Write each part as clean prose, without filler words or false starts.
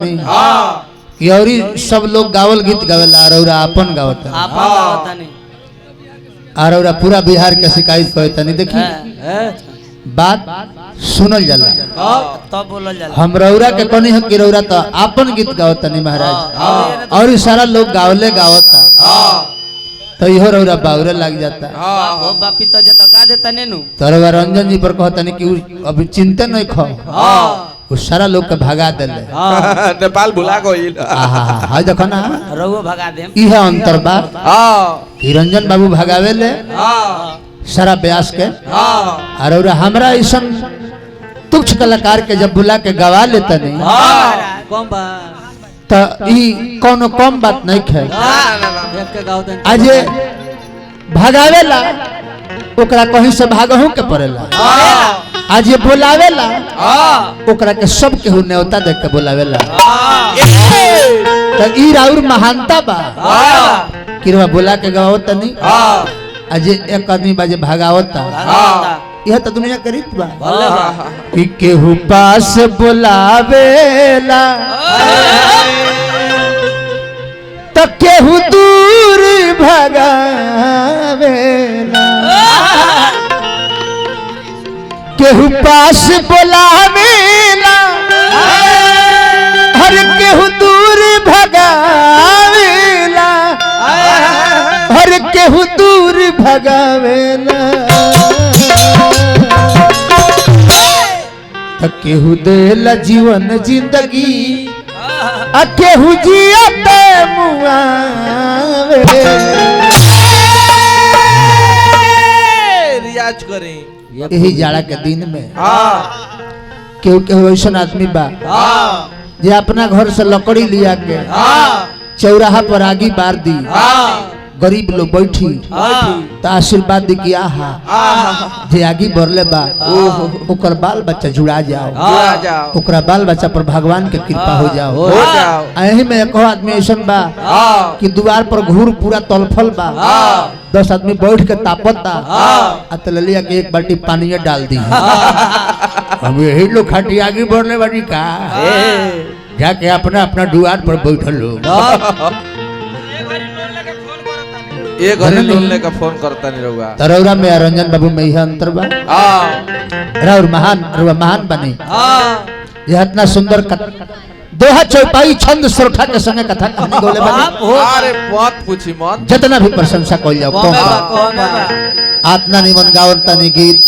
यौरी सब लोग गावल गीत गावेला और अपन गावता और पूरा बिहार के शिकायत कहता नहीं देखी बात सुनल जाला तब बोलल जाला हम रौरा के कोनी है कि रौरा तो अपन गीत गावता नहीं महाराज और सारा लोग गावले गावता तो इहो रौरा बावरे लग जाता ओ बापी तो जत गा देता नेनु तरवा रंजन जी पर कहता नहीं कि अभी चिंता नहीं खो वो सारा लोग के भगा देले नेपाल भुला गइल हां देखो ना रउओ भगा देम इहे अंतर बा कि रंजन बाबू भगावेले सारा ब्यास के और हमरा ऐसा तुच्छ कलाकार के जब बुला के गवा लेता नहीं कम बा तो ई कोनो कम बात नहीं है आज भगावेला ओकरा कहीं से भागहू के पड़ेला आज ये बोलावेला ओकरा के सब केहू न्योता देख के बोलावेला तो ई राउर महानता बा किरवा बोला के गवावत नहीं आज एक आदमी बाजे भागावता यह तो दुनिया के रीत बा कि केहू पास बोलावेला तो केहू दूर भगावेला केहू पास बोलावेला हर केहू दूर भगावेला हर केहू दूर भगावेला तो केहू देला जीवन जिंदगी आ केहू जियते मुआवे रियाज करें यही जाड़ा के दिन में केहू केहू ऐसा आदमी बा जे अपना घर से लकड़ी लिया के चौराहा पर आगी बार दी गरीब लोग बैठी तो आशीर्वाद दी कि आहा जे आगे बढ़ले बा ओकर बाल बच्चा जुड़ा जाओ ओकरा बाल बच्चा पर भगवान के कृपा हो जाओ यही में एक आदमी ऐसा बा कि द्वार पर घूर पूरा तलफल बा 10 आदमी बैठ के तापता लिया के एक बाल्टी पानी डाल दी हम यही लोग खाटी आगे बढ़ने वाली का जाके अपना अपना द्वार पर बैठल लोग ये घरे लोलने का फोन करता नहीं रहुआ तरौरा में रंजन बाबू में यह अंतर बा राउर महान बने यह इतना सुंदर दोहा चौपाई छंद श्रोता के संगे कथा कहानी बोले बने अरे मत पूछी मत जितना भी प्रशंसा कइल जाओ आतना निमन गावता नहीं गीत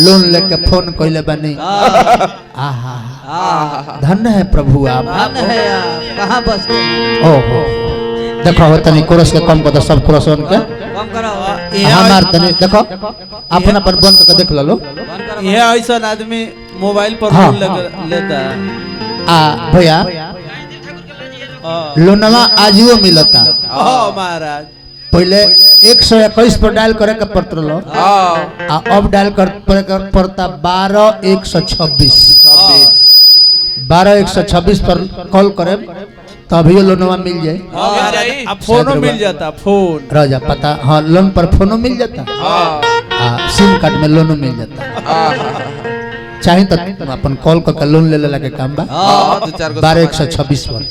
लोन लेके फोन कइले बने आहा धन्य है प्रभु आप कहां बस ओहो देखो हो तनी कोरस के कम को सब कोरस के कम करो हमार तनी देखो अपना पर बंद करके देख लो ये ऐसा आदमी मोबाइल पर लेता आ भैया लोनवा आजियो मिलता महाराज पहले 121 पर डायल करे के पड़त लो अब डायल कर पड़ता 12126 12126 पर कॉल करे तभी लोनवा मिल जाए अब फोनो मिल जाता फोन राजा पता हाँ लोन पर फोनो मिल जाता सिम कार्ड में लोनो मिल जाता चाहे तो अपन कॉल करके लोन ले लेला के काम बा 12126 पर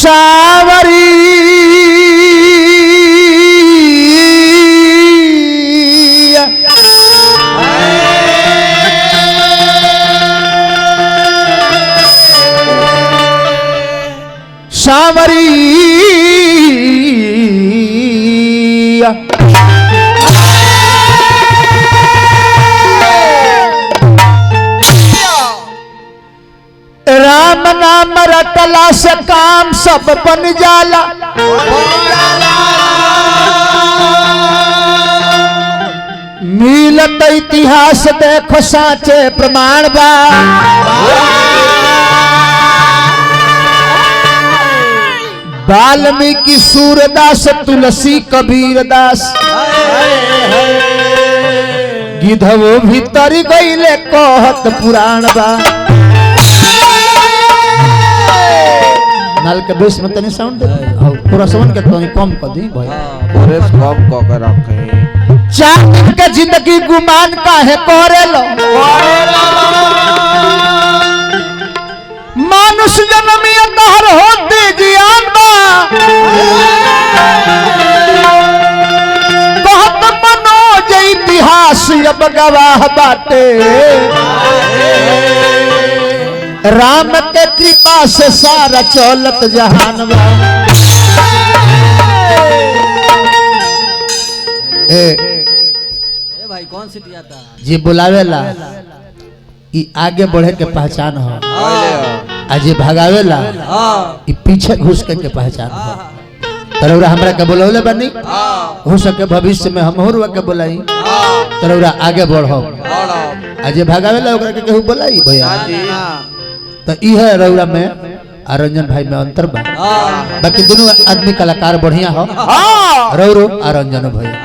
सावरी सावरी राम नाम रटला से काम सब बन जाला मिलत इतिहास देखो साचे प्रमाण बा वाल्मीकि सूरदास तुलसी कबीरदास गिधवो भीतर गईले कहत पुराण बा नाल के बेस में तनी साउंड पूरा साउंड के तनी कम कर दी भाई प्रेस कम क के रखे चाह के जिंदगी गुमान काहे करेलो इतिहास अब गवाह बाटे राम के कृपा से सारा चलत जहान बा। ए भाई कौन सिटी आता? जी बुलावेला ई आगे बढ़े के पहचान हो, आ जे भगावेला ई पीछे घुस के पहचान हो। तरौरा हमरा के बुलौले बनी, हो सके भविष्य में हम होरवा के बुलाई, तरौरा आगे बढ़ो। आ जे भगावेला ओकरा के केहू बुलाई भैया, तो ई है रौरा में आ रंजन भाई में अंतर बा। बाकी दोनों आदमी कलाकार बढ़िया हो, रौरो आ रंजन भैया।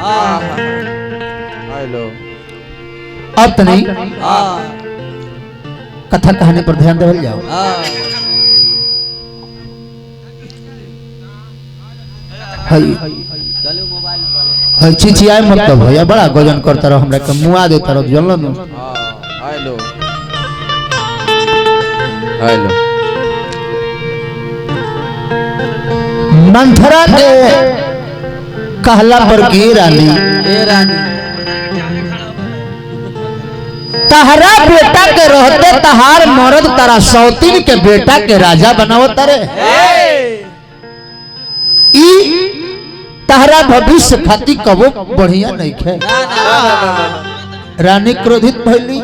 हेलो अब तो नहीं कथा कहानी पर ध्यान देवल जाओ। हई मोबाइल हई चिचियाए मत तो भैया, बड़ा गजन करता रहो, हमरा के मुआ देता रहो, जानलो न। हेलो हेलो मंथरा के कहला पर की रानी, ए रानी तहरा बेटा के रहते तहार मरद तारा सौतीन के बेटा के राजा बनावो तारे। ई तहरा भविष्य खाती कबो बढ़िया नहीं खे। रानी क्रोधित भइली,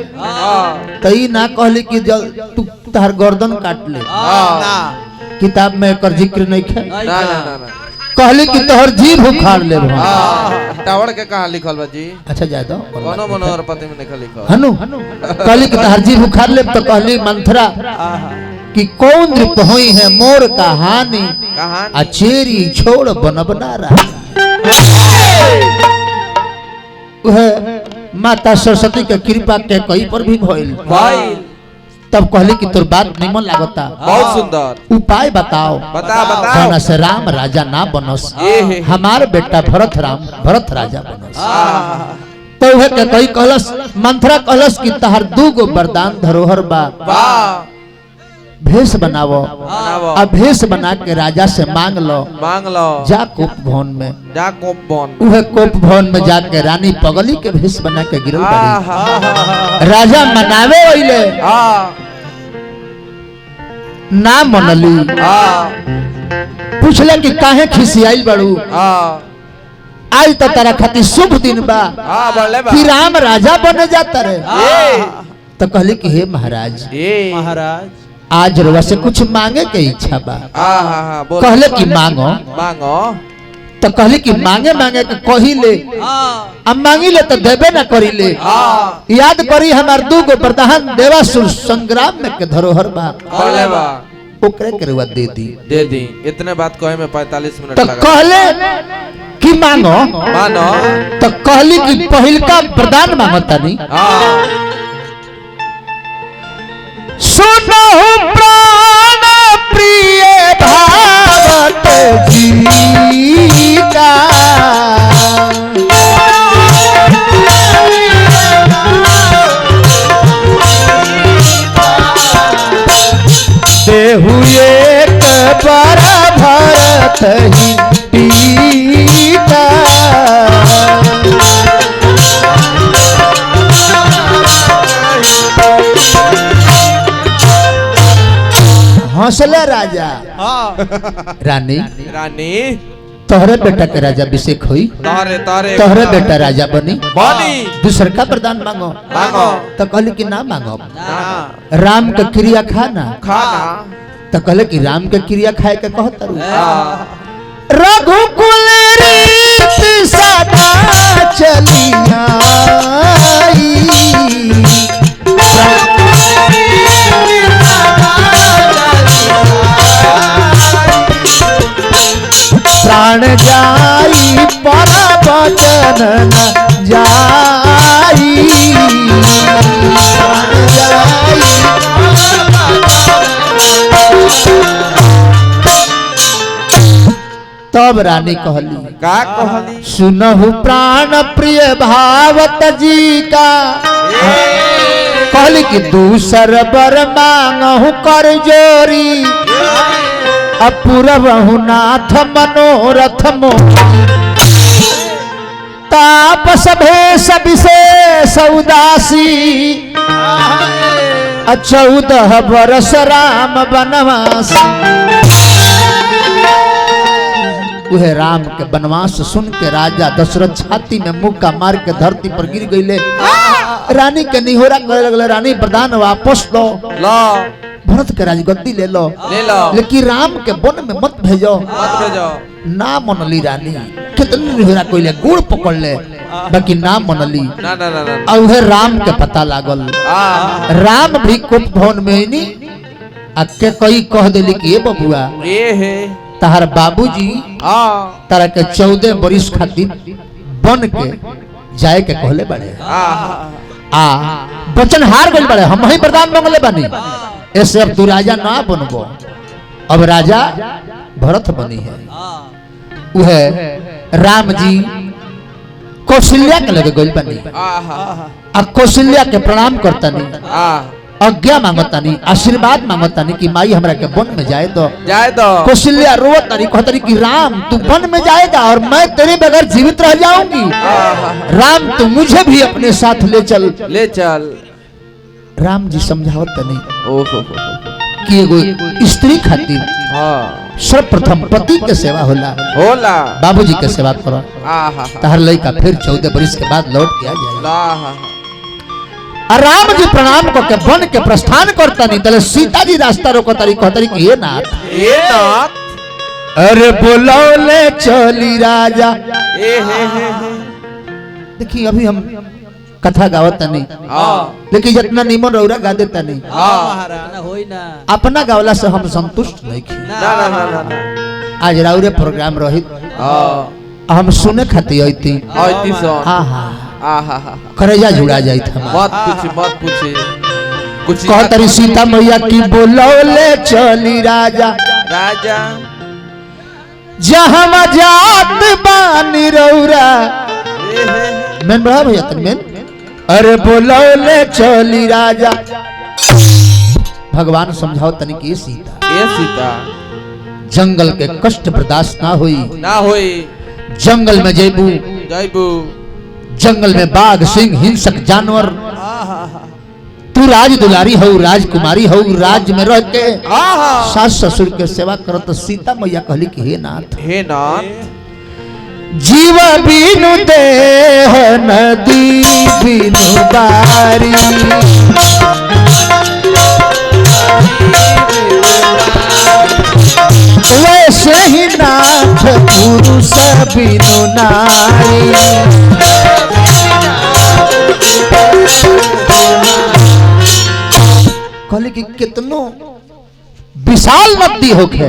तई ना कहली कि तू तहर गर्दन काट ले, किताब में एकर जिक्र नहीं खे। ना ना ना ना कहली कि तोहर जीभ उखाड़ ले। टावर के कहाँ लिखल बा जी? अच्छा जाए दो कोनो मनोहर पति में नहीं लिखल। हनु कहली कि तोहर जीभ उखाड़ ले, तो कहली मंथरा कि कौन नृप होई है मोर कहानी, अचेरी छोड़ बनबना रहा। वह माता सरस्वती के कृपा के कई पर भी भइल। तब कहली कि तोर बात निमन लागता, बहुत सुंदर, उपाय बताओ। बता बताओ। जौना से राम राजा ना बनस, हमार बेटा भरत राजा बनस। तो वह के कई कहलस, मंथरा कहलस कि तहर दूगो वरदान धरोहर बा, भेष बनावो, अब भेष बना के राजा से मांग लो। जा कोप भवन में, जा कोप भवन, वह कोप भवन में जाके रानी पगली के भेष बना के गिरल पड़ी। राजा मनावे ओइले ना मनली, पूछले कि काहे खिसियाइल बड़ू, आज तो तेरा खातिर शुभ दिन बा कि राम राजा बने जाता रे। तो कहली कि हे महाराज, आज रवा से कुछ मांगे के इच्छा बा। कहले कि मांगो मांगो। तो कहली कि मांगे मांगे के कही ले, अब मांगी ले तो देबे ना करी ले। याद करी हमार दूगो वरदान देवासुर संग्राम में के धरोहर बा, ओकरे के रवा दे दी। इतने बात कहे में 45 मिनट तो लगा। कहले कि मांगो, मानो। तो कहली कि पहिलका वरदान मांगो तनी। सुनो प्राण प्रिय भावत गीता, देहु एक बार भरत ही पीता। हौसला राजा। रानी तोहरे बेटा के राजा अभिषेक हुई, तोहरे बेटा राजा बनी। दूसर का वरदान मांगो। तो कहले कि ना मांगो, राम के क्रिया खाना। तो कहले कि राम के क्रिया खाए के कहत रघुकुल रीत सदा चलिया, प्राण जाई पर वचन न जाई, प्राण जाई। तब रानी कहली, का कहली? सुनहु प्राण प्रिय भावत जी का। कहली कि दूसर बर मांगहु कर जोरी, अपूर्व नाथ मनोरथ मोरी। तापस भेष विशेष उदासी 14 बरस राम बनवासी। वह राम के बनवास सुन के राजा दशरथ छाती में मुक्का मार के धरती पर गिर गईले। रानी के निहोरा करे लगले, रानी वरदान वापस लो, लो भरत के राजगद्दी ले लो, लेकिन राम के वन में मत भेजो। मत भेजो। ना मनली रानी, कितनी निहोरा कोइले, गुड़ पकड़ ले, बाकी ना मनली। ना ना ना ना और वह राम के पता लागल। राम भी कुप भवन में ही अक्के कई कह दिली कि ये बबुआ ये है तहार बाबूजी तारा के 14 बरिस खातिर बन के जाए के कहले बड़े। वचन हार गइल बड़े, हम ही वरदान मांगले बानी, ऐसे अब तू राजा ना बनबो, अब राजा भरत बनी है। वह राम जी कौशल्या के लगे गइल बानी। अब कौशल्या के प्रणाम करतानी, आज्ञा मांगतानी, आशीर्वाद मांगतानी कि माई हमरा के वन में जाए दो। कौशल्या रोवतानी, कहतानी कि राम तू वन में जाएगा और मैं तेरे बगैर जीवित रह जाऊंगी। राम तू मुझे भी अपने साथ ले चल। ले चल। राम जी समझावत तनी ओहो कि एगो स्त्री खातिर सर्वप्रथम पति के सेवा होला, बाबूजी के सेवा करो। तहर लइका फिर 14 बरिस के बाद लौट के आ जाए। राम जी प्रणाम करके वन के प्रस्थान करता नहीं, तले सीता जी रास्ता रोको तारी कहतारी कि ये नाथ अरे बोलौले चली राजा। देखिए अभी हम कथा गावत नहीं, लेकिन जितना निमन रौरा गा देता नहीं, होई ना अपना गावला से हम संतुष्ट नहीं की। आज राउरे प्रोग्राम रहित हम सुने खातिर आईती। हाँ हाँ करेजा जुड़ा जाई था। मत पूछी कुछ कहतरी सीता मैया की बोलौले चली राजा, जहाँ जात बानी रौरा। मैन बड़ा भैया तन मैन, अरे बोलौले चली राजा। भगवान समझाओ तनी कि सीता जंगल के कष्ट बर्दाश्त ना होई। जंगल में जैबू, जंगल में बाघ सिंह हिंसक जानवर, तू राज दुलारी हो, राजकुमारी हो, राज्य में रह के सास ससुर के सेवा करो। तो सीता मैया कहली कि हे नाथ जीव बिनु देह नदी बिनु बारी, वैसे ही नाथ पुरुष बिनु नारी। कहले कि कितनो विशाल नदी होखे,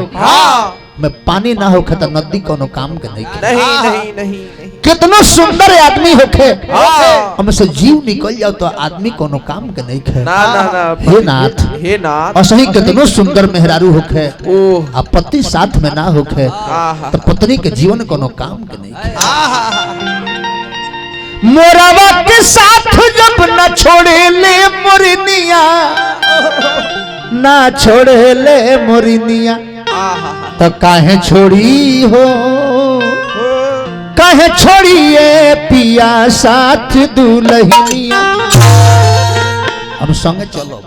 में पानी ना होखे तो नदी कोनो काम के नहीं। कितनो सुंदर आदमी होखे, हमसे जीव निकल जाओ तो आदमी कोनो काम के नहीं खे। हे नाथ असही कितनो सुंदर मेहरारू होखे, आ पति साथ में ना होखे तो पत्नी के जीवन कोनो काम के नहीं खे। मोरावा के साथ जब न छोड़े ले मोरनिया, ना छोड़े ले मोरनिया, तो काहे छोड़ी हो, काहे छोड़िए पिया साथ दुल्हनिया। अब संगे चलो।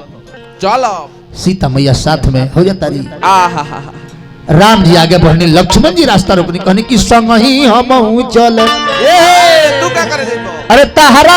सीता मैया साथ में हो जाता रही। राम जी आगे बढ़ने, लक्ष्मण जी रास्ता रोकनी, कहनी कि संग ही हम चले। तू क्या करे? अरे तहरा